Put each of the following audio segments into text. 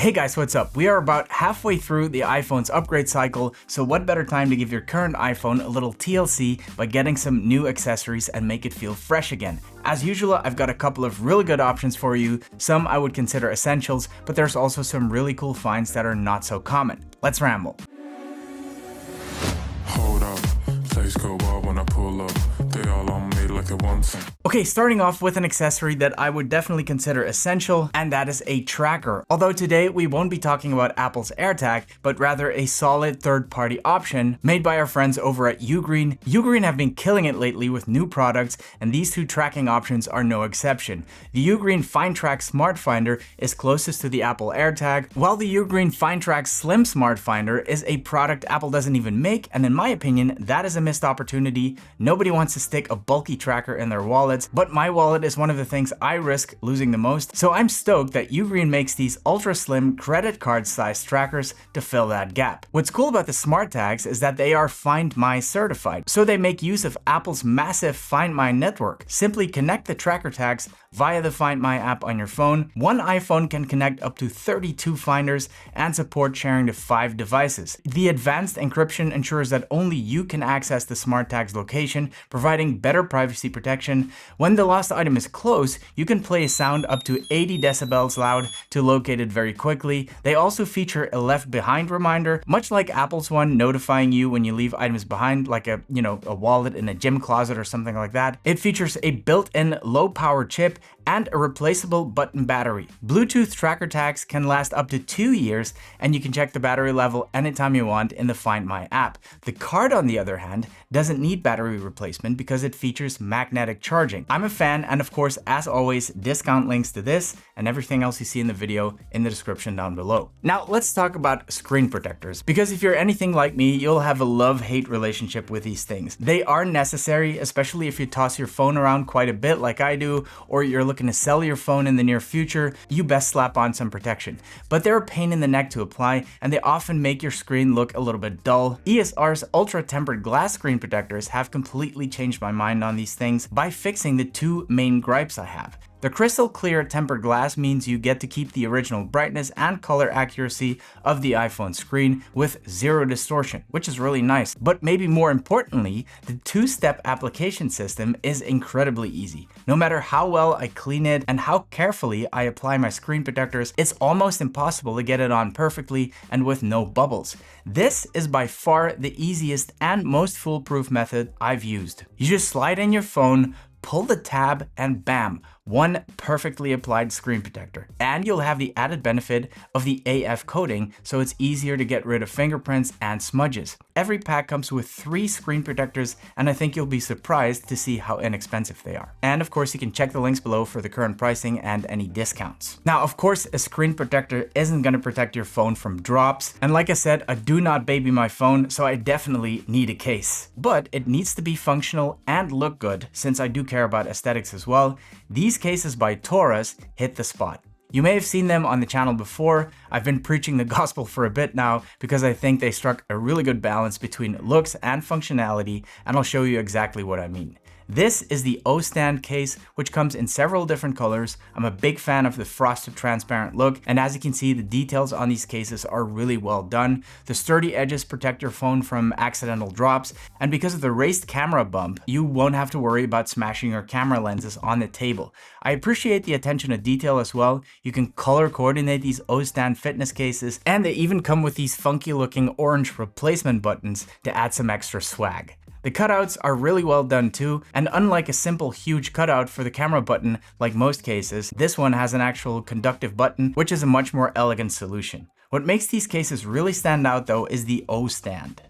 Hey guys, what's up? We are about halfway through the iPhone's upgrade cycle, so what better time to give your current iPhone a little TLC by getting some new accessories and make it feel fresh again. As usual, I've got a couple of really good options for you. Some I would consider essentials, but there's also some really cool finds that are not so common. Let's ramble. Hold up, place go wild when I pull up. They all on me like it wants. Okay, starting off with an accessory that I would definitely consider essential, and that is a tracker. Although today we won't be talking about Apple's AirTag, but rather a solid third-party option made by our friends over at Ugreen. Ugreen have been killing it lately with new products, and these two tracking options are no exception. The Ugreen FindTrack Smart Finder is closest to the Apple AirTag, while the Ugreen FindTrack Slim Smart Finder is a product Apple doesn't even make, and in my opinion, that is a missed opportunity. Nobody wants to stick a bulky tracker in their wallets, but my wallet is one of the things I risk losing the most, so I'm stoked that Ugreen makes these ultra slim credit card sized trackers to fill that gap. What's cool about the smart tags is that they are Find My certified, so they make use of Apple's massive Find My network. Simply connect the tracker tags via the Find My app on your phone. One iPhone can connect up to 32 finders and support sharing to 5 devices. The advanced encryption ensures that only you can access the smart tag's location, providing better privacy protection. When the lost item is close, you can play a sound up to 80 decibels loud to locate it very quickly. They also feature a left behind reminder, much like Apple's one, notifying you when you leave items behind, like a wallet in a gym closet or something like that. It features a built-in low power chip and a replaceable button battery. Bluetooth tracker tags can last up to 2 years, and you can check the battery level anytime you want in the Find My app. The card, on the other hand, doesn't need battery replacement because it features magnetic charging. I'm a fan, and of course, as always, discount links to this and everything else you see in the video in the description down below. Now, let's talk about screen protectors, because if you're anything like me, you'll have a love-hate relationship with these things. They are necessary, especially if you toss your phone around quite a bit like I do, or you're looking to sell your phone in the near future. You best slap on some protection. But they're a pain in the neck to apply, and they often make your screen look a little bit dull. ESR's ultra tempered glass screen protectors have completely changed my mind on these things by fixing the two main gripes I have. The crystal clear tempered glass means you get to keep the original brightness and color accuracy of the iPhone screen with zero distortion, which is really nice. But maybe more importantly, the two-step application system is incredibly easy. No matter how well I clean it and how carefully I apply my screen protectors, it's almost impossible to get it on perfectly and with no bubbles. This is by far the easiest and most foolproof method I've used. You just slide in your phone, pull the tab, and bam, one perfectly applied screen protector. And you'll have the added benefit of the AF coating, so it's easier to get rid of fingerprints and smudges. Every pack comes with 3 screen protectors, and I think you'll be surprised to see how inexpensive they are. And of course, you can check the links below for the current pricing and any discounts. Now, of course, a screen protector isn't going to protect your phone from drops. And like I said, I do not baby my phone, so I definitely need a case. But it needs to be functional and look good, since I do care about aesthetics as well. These cases by Torras hit the spot. You may have seen them on the channel before. I've been preaching the gospel for a bit now because I think they struck a really good balance between looks and functionality, and I'll show you exactly what I mean. This is the O-stand case, which comes in several different colors. I'm a big fan of the frosted transparent look, and as you can see, the details on these cases are really well done. The sturdy edges protect your phone from accidental drops, and because of the raised camera bump, you won't have to worry about smashing your camera lenses on the table. I appreciate the attention to detail as well. You can color coordinate these O-stand fitness cases, and they even come with these funky looking orange replacement buttons to add some extra swag. The cutouts are really well done too, and unlike a simple huge cutout for the camera button like most cases, this one has an actual conductive button, which is a much more elegant solution. What makes these cases really stand out though is the O-stand.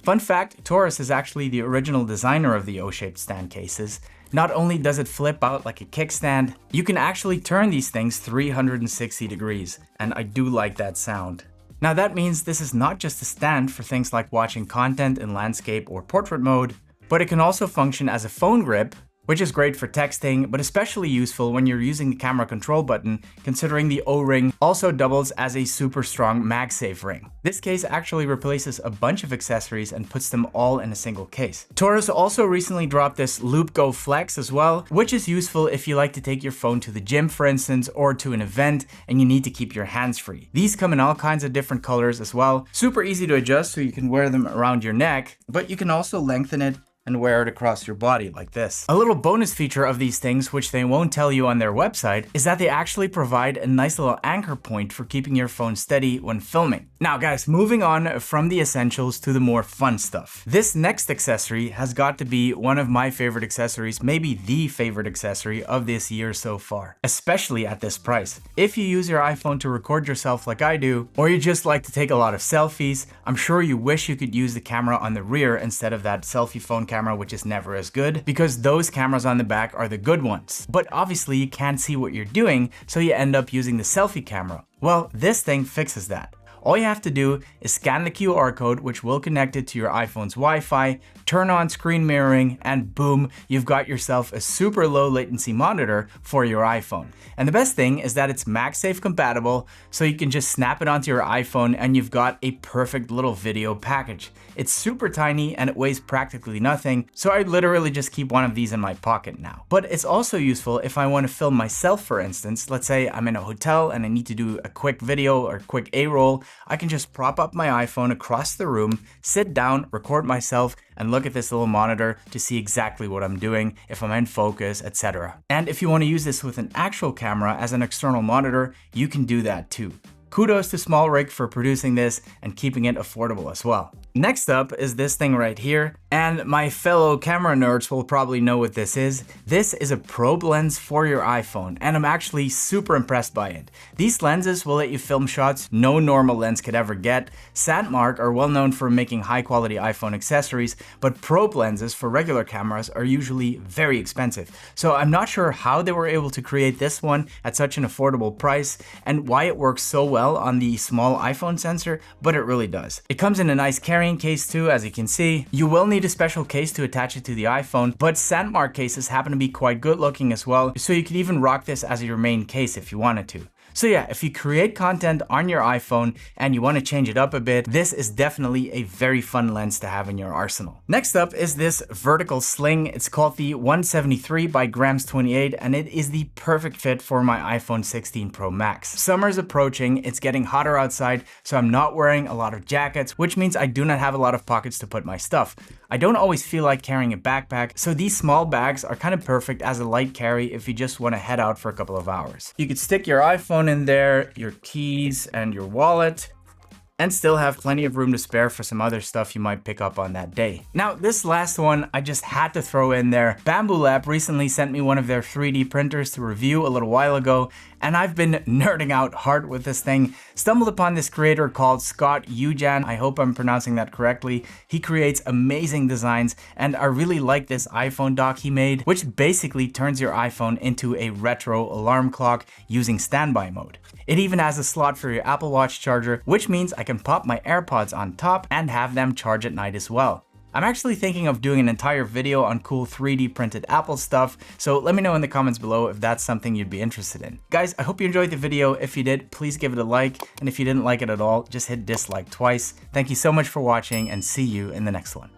Fun fact, Torras is actually the original designer of the O-shaped stand cases. Not only does it flip out like a kickstand, you can actually turn these things 360 degrees, and I do like that sound. Now that means this is not just a stand for things like watching content in landscape or portrait mode, but it can also function as a phone grip, which is great for texting, but especially useful when you're using the camera control button, considering the O-ring also doubles as a super strong MagSafe ring. This case actually replaces a bunch of accessories and puts them all in a single case. Torras also recently dropped this Loop Go Flex as well, which is useful if you like to take your phone to the gym, for instance, or to an event and you need to keep your hands free. These come in all kinds of different colors as well. Super easy to adjust, so you can wear them around your neck, but you can also lengthen it and wear it across your body like this. A little bonus feature of these things, which they won't tell you on their website, is that they actually provide a nice little anchor point for keeping your phone steady when filming. Now guys, moving on from the essentials to the more fun stuff. This next accessory has got to be one of my favorite accessories, maybe the favorite accessory of this year so far, especially at this price. If you use your iPhone to record yourself like I do, or you just like to take a lot of selfies, I'm sure you wish you could use the camera on the rear instead of that selfie phone camera, which is never as good, because those cameras on the back are the good ones. But obviously you can't see what you're doing, so you end up using the selfie camera. Well, this thing fixes that. All you have to do is scan the QR code, which will connect it to your iPhone's Wi-Fi, turn on screen mirroring, and boom, you've got yourself a super low latency monitor for your iPhone. And the best thing is that it's MagSafe compatible, so you can just snap it onto your iPhone and you've got a perfect little video package. It's super tiny and it weighs practically nothing, so I literally just keep one of these in my pocket now. But it's also useful if I want to film myself, for instance. Let's say I'm in a hotel and I need to do a quick video or quick A-roll. I can just prop up my iPhone across the room, sit down, record myself, and look at this little monitor to see exactly what I'm doing, if I'm in focus, etc. And if you want to use this with an actual camera as an external monitor, you can do that too. Kudos to SmallRig for producing this and keeping it affordable as well. Next up is this thing right here, and my fellow camera nerds will probably know what this is. This is a probe lens for your iPhone, and I'm actually super impressed by it. These lenses will let you film shots no normal lens could ever get. Sandmark are well known for making high quality iPhone accessories, but probe lenses for regular cameras are usually very expensive. So I'm not sure how they were able to create this one at such an affordable price and why it works so well on the small iPhone sensor, but it really does. It comes in a nice carrying case too, as you can see. You will need a special case to attach it to the iPhone, but Sandmark cases happen to be quite good looking as well, so you could even rock this as your main case if you wanted to. So yeah, if you create content on your iPhone and you want to change it up a bit, this is definitely a very fun lens to have in your arsenal. Next up is this vertical sling. It's called the 173 by Grams 28, and it is the perfect fit for my iPhone 16 Pro Max. Summer's approaching, it's getting hotter outside, so I'm not wearing a lot of jackets, which means I do not have a lot of pockets to put my stuff. I don't always feel like carrying a backpack, so these small bags are kind of perfect as a light carry if you just want to head out for a couple of hours. You could stick your iPhone in there, your keys, and your wallet, and still have plenty of room to spare for some other stuff you might pick up on that day. Now, this last one I just had to throw in there. Bamboo Lab recently sent me one of their 3D printers to review a little while ago, and I've been nerding out hard with this thing. Stumbled upon this creator called Scott Ujan. I hope I'm pronouncing that correctly. He creates amazing designs, and I really like this iPhone dock he made, which basically turns your iPhone into a retro alarm clock using standby mode. It even has a slot for your Apple Watch charger, which means I can pop my AirPods on top and have them charge at night as well. I'm actually thinking of doing an entire video on cool 3D printed Apple stuff, so let me know in the comments below if that's something you'd be interested in. Guys, I hope you enjoyed the video. If you did, please give it a like, and if you didn't like it at all, just hit dislike twice. Thank you so much for watching, and see you in the next one.